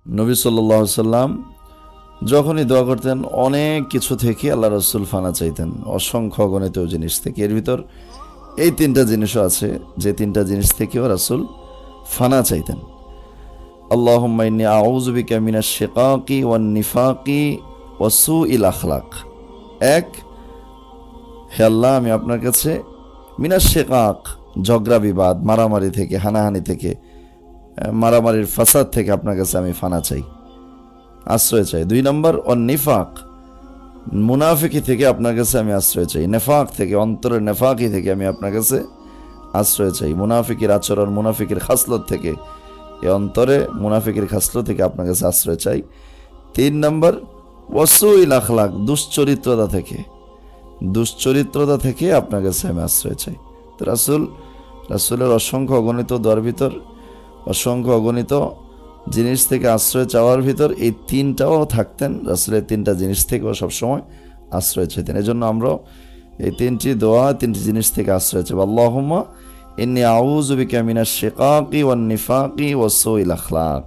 নবী সাল্লাল্লাহু আলাইহি সাল্লাম যখনই দোয়া করতেন অনেক কিছু থেকে আল্লাহ রাসূল ফানা চাইতেন, অসংখ্য অগণিত জিনিস থেকে। এর ভিতর এই তিনটা জিনিসও আছে, যে তিনটা জিনিস থেকেও রাসূল ফানা চাইতেন। আল্লাহুম্মা ইন্নী আউযু বিকা মিনাশ শিকাকি ওয়ান নিফাকি ওয়া সুইল আখলাক। এক, হে আল্লাহ, আমি আপনার কাছে মিনাশ শিকাক, ঝগড়া বিবাদ, মারামারি থেকে, হানাহানি থেকে, মারামারির ফাসাদ থেকে আপনার কাছে আমি ফানা চাই, আশ্রয় চাই। 2 নম্বর, ওয়ান নিফাক, মুনাফিকি থেকে আপনার কাছে আমি আশ্রয় চাই। নেফাক থেকে, অন্তরের নেফাকি থেকে আমি আপনার কাছে আশ্রয় চাই। মুনাফিকের আচরণ, মুনাফিকের খাসলত থেকে, এই অন্তরে মুনাফিকের খাসলত থেকে আপনার কাছে আশ্রয় চাই। 3 নম্বর, ওয়াসুইল আখলাক, দুশ্চরিত্রতা থেকে আপনার কাছে আমি আশ্রয় চাই। তো রাসূলের অসংখ্য অগণিত দোয়ার ভিতর, অসংখ্য অগণিত জিনিস থেকে আশ্রয় চাওয়ার ভিতর এই তিনটাও থাকতেন। রাসূলের 3টা জিনিস থেকেও সবসময় আশ্রয় চাইতেন। এই জন্য আমরা এই 3টি দোয়া, 3টি জিনিস থেকে আশ্রয় চাই। আল্লাহুম্মা ইন্নী আউযু বিকা মিনাশ শিকাকি ওয়ান নিফাকি ওয়া সুইল আখলাক।